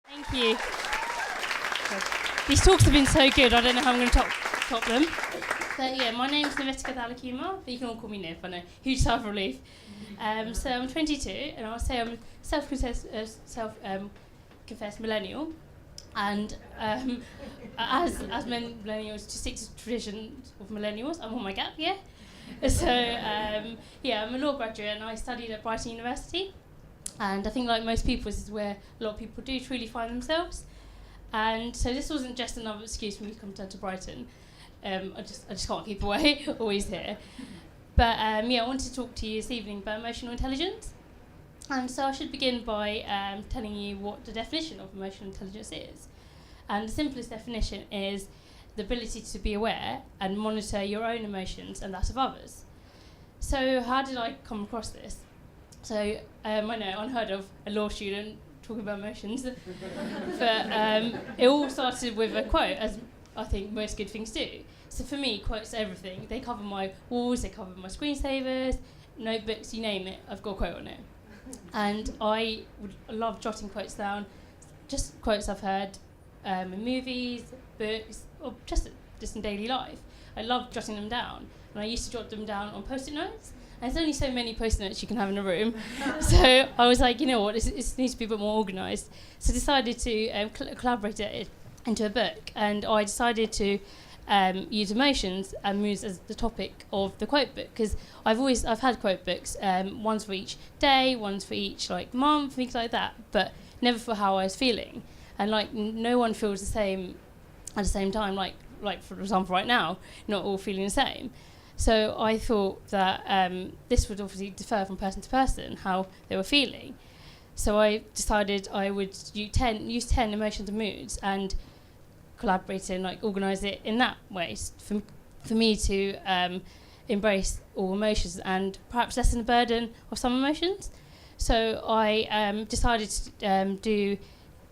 Thank you. These talks have been so good, I don't know how I'm going to top them. So yeah, my name's NIVETHIKA, but you can all call me Niv, I know. Huge sigh of relief. So I'm 22, and I'll say I'm self-confessed millennial. And as many millennials, to stick to traditions of millennials, I'm on my gap year. So yeah, I'm a law graduate, and I studied at Brighton University. And I think, like most people, this is where a lot of people do truly find themselves. And so this wasn't just another excuse for me to come down to Brighton. I just can't keep away, always here. But yeah, I wanted to talk to you this evening about emotional intelligence. And so I should begin by telling you what the definition of emotional intelligence is. And the simplest definition is the ability to be aware and monitor your own emotions and that of others. So how did I come across this? So I know, unheard of, a law student talking about emotions. But it all started with a quote, as I think most good things do. So for me, quotes are everything. They cover my walls, they cover my screensavers, notebooks, you name it, I've got a quote on it. And I would love jotting quotes down, just quotes I've heard in movies, books, or just in daily life. I love jotting them down, and I used to jot them down on post-it notes. And there's only so many post-it notes you can have in a room. So I was like, you know what, this needs to be a bit more organised. So I decided to collaborate it into a book, and I decided to use emotions and moods as the topic of the quote book, because I've had quote books, ones for each day, ones for each month, things like that, but never for how I was feeling. And no one feels the same at the same time, like for example right now, not all feeling the same. So I thought that this would obviously differ from person to person, how they were feeling. So I decided I would use 10 emotions and moods and collaborate and organise it in that way for me to embrace all emotions and perhaps lessen the burden of some emotions. So I decided to do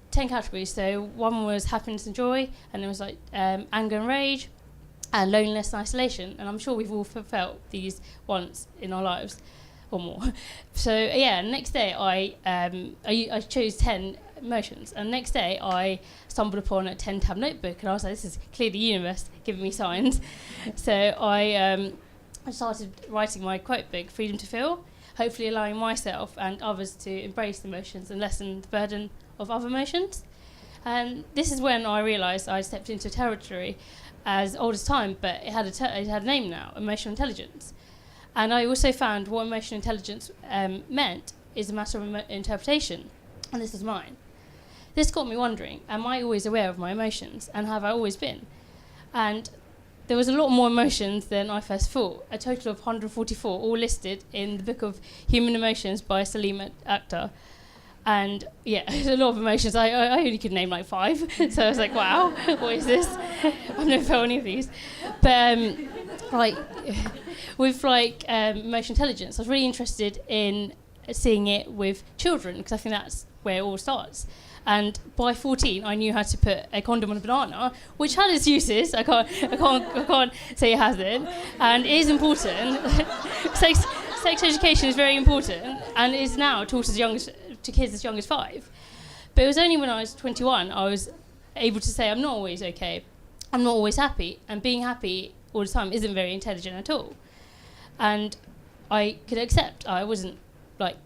10 categories. So one was happiness and joy, and it was anger and rage, and loneliness and isolation. And I'm sure we've all felt these once in our lives or more. So yeah, next day I chose 10 emotions, and next day I stumbled upon a 10-tab notebook, and I was like, this is clearly the universe giving me signs. So I started writing my quote book, Freedom to Feel, hopefully allowing myself and others to embrace emotions and lessen the burden of other emotions. And this is when I realised I stepped into territory as old as time, but it had a name now, emotional intelligence. And I also found what emotional intelligence meant is a matter of interpretation, and this is mine. This got me wondering, am I always aware of my emotions, and have I always been? And there was a lot more emotions than I first thought, a total of 144, all listed in the Book of Human Emotions by Salim Akhtar. And yeah, there's a lot of emotions. I only could name 5, so I was like, wow, what is this? I've never felt any of these. But with emotional intelligence, I was really interested in seeing it with children, because I think that's where it all starts. And by 14, I knew how to put a condom on a banana, which had its uses. I can't say it hasn't. And it is important. Sex education is very important, and it is now taught to kids as young as 5. But it was only when I was 21 I was able to say I'm not always okay, I'm not always happy, and being happy all the time isn't very intelligent at all. And I could accept I wasn't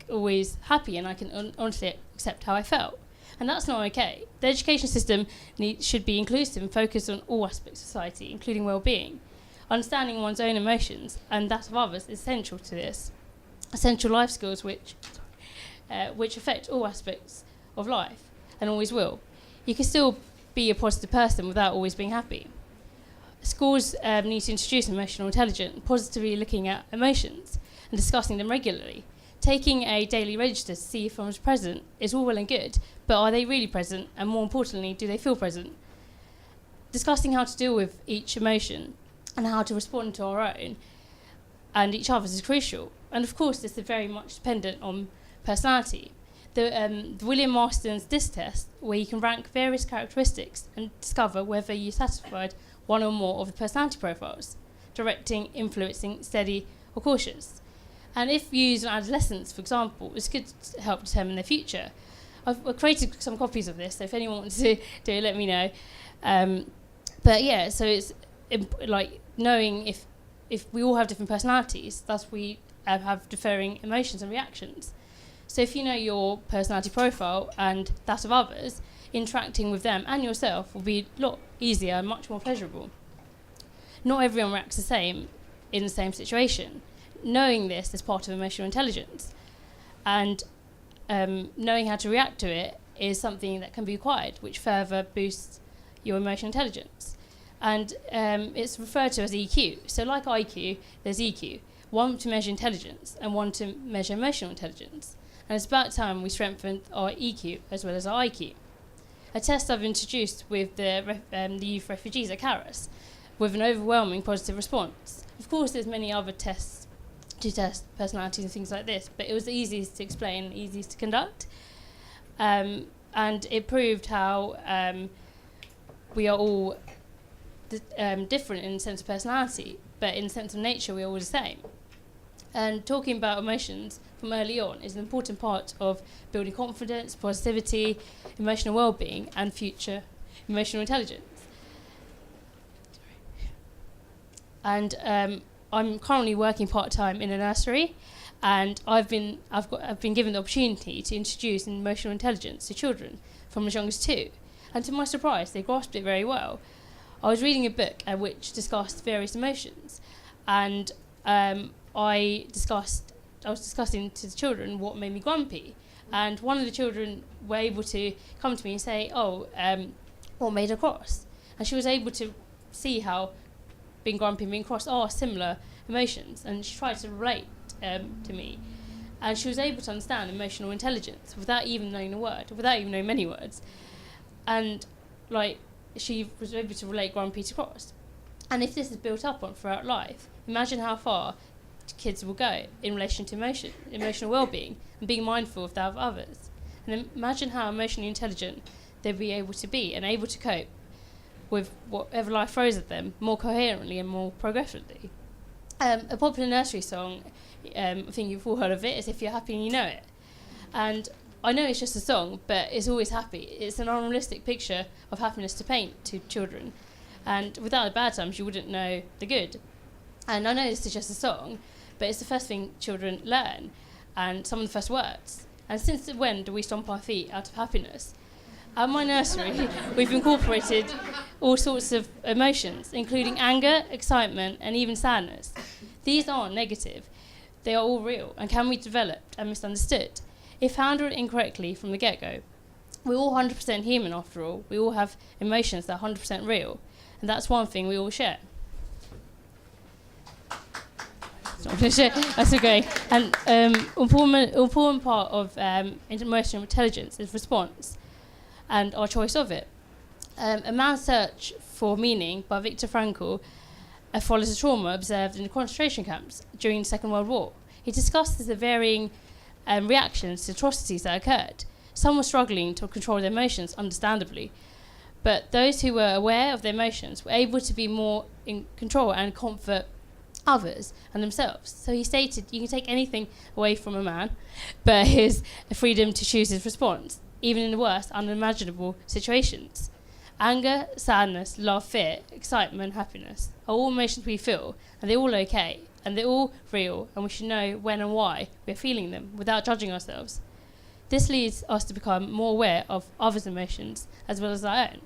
always happy, and I can honestly accept how I felt. And that's not okay. The education system should be inclusive and focused on all aspects of society, including well-being. Understanding one's own emotions and that of others is essential to this. Essential life skills which affect all aspects of life and always will. You can still be a positive person without always being happy. Schools need to introduce emotional intelligence, positively looking at emotions and discussing them regularly. Taking a daily register to see if someone's present is all well and good, but are they really present? And more importantly, do they feel present? Discussing how to deal with each emotion and how to respond to our own and each other's is crucial. And of course, this is very much dependent on personality. The William Marston's DISC test, where you can rank various characteristics and discover whether you satisfied one or more of the personality profiles: directing, influencing, steady, or cautious. And if used on adolescents, for example, it's good to help determine their future. I've created some copies of this, so if anyone wants to do it, let me know. But yeah, so it's like knowing if we all have different personalities, thus we have differing emotions and reactions. So if you know your personality profile and that of others, interacting with them and yourself will be a lot easier and much more pleasurable. Not everyone reacts the same in the same situation. Knowing this is part of emotional intelligence. And knowing how to react to it is something that can be acquired, which further boosts your emotional intelligence. And it's referred to as EQ. So like IQ, there's EQ. One to measure intelligence and one to measure emotional intelligence. And it's about time we strengthened our EQ as well as our IQ. A test I've introduced with the youth refugees at CARAS with an overwhelming positive response. Of course, there's many other tests to test personalities and things like this, but it was the easiest to explain and easiest to conduct. And it proved how we are all different in the sense of personality, but in the sense of nature, we're all the same. And talking about emotions from early on is an important part of building confidence, positivity, emotional well-being, and future emotional intelligence. And I'm currently working part-time in a nursery, and I've been given the opportunity to introduce emotional intelligence to children from as young as 2. And to my surprise, they grasped it very well. I was reading a book which discussed various emotions, and I was discussing to the children what made me grumpy, and one of the children were able to come to me and say, what made her cross? And she was able to see how being grumpy and being cross are similar emotions, and she tried to relate to me, and she was able to understand emotional intelligence without even knowing the word, without even knowing many words, and she was able to relate grumpy to cross. And if this is built up on throughout life, imagine how far kids will go in relation to emotional well-being, and being mindful of that of others. And imagine how emotionally intelligent they'll be able to be and able to cope with whatever life throws at them more coherently and more progressively. A popular nursery song, I think you've all heard of it, is If You're Happy and You Know It. And I know it's just a song, but it's always happy. It's an unrealistic picture of happiness to paint to children. And without the bad times, you wouldn't know the good. And I know this is just a song, but it's the first thing children learn, and some of the first words. And since when do we stomp our feet out of happiness? At my nursery, we've incorporated all sorts of emotions, including anger, excitement, and even sadness. These aren't negative. They are all real and can be developed and misunderstood. If handled incorrectly from the get-go, we're all 100% human after all. We all have emotions that are 100% real, and that's one thing we all share. That's okay. And important part of emotional intelligence is response and our choice of it. A Man's Search for Meaning by Viktor Frankl follows the trauma observed in the concentration camps during the Second World War. He discusses the varying reactions to atrocities that occurred. Some were struggling to control their emotions, understandably, but those who were aware of their emotions were able to be more in control and comfort others and themselves. So he stated, you can take anything away from a man, but his freedom to choose his response, even in the worst unimaginable situations. Anger, sadness, love, fear, excitement, happiness are all emotions we feel, and they're all okay, and they're all real, and we should know when and why we're feeling them without judging ourselves. This leads us to become more aware of others' emotions as well as our own.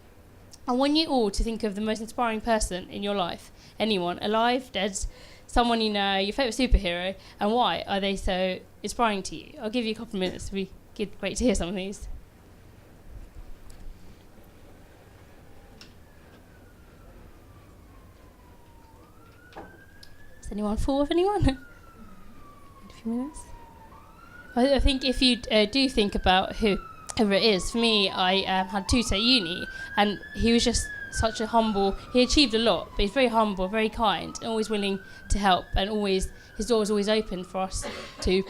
I want you all to think of the most inspiring person in your life, anyone, alive, dead, someone you know, your favourite superhero, and why are they so inspiring to you? I'll give you a couple of minutes. It'd be great to hear some of these. Is anyone full of anyone? A few minutes. I think if you do think about whoever it is, for me, I had tutor at uni, and he was just such a humble. He achieved a lot, but he's very humble, very kind, and always willing to help, and his door was always open for us to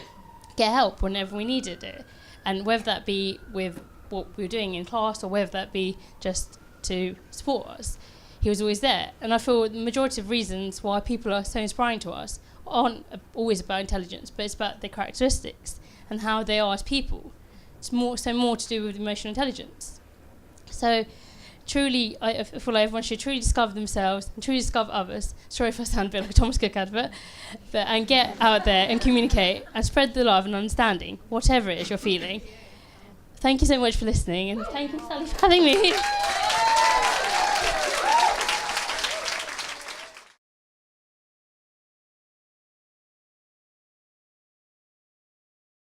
get help whenever we needed it. And whether that be with what we were doing in class, or whether that be just to support us, he was always there. And I feel the majority of reasons why people are so inspiring to us aren't always about intelligence, but it's about their characteristics and how they are as people. it's more to do with emotional intelligence. So truly, I feel like everyone should truly discover themselves and truly discover others. Sorry if I sound a bit like a Thomas Cook advert, and get out there and communicate and spread the love and understanding, whatever it is you're feeling. Thank you so much for listening, and thank you, Sally, for having me.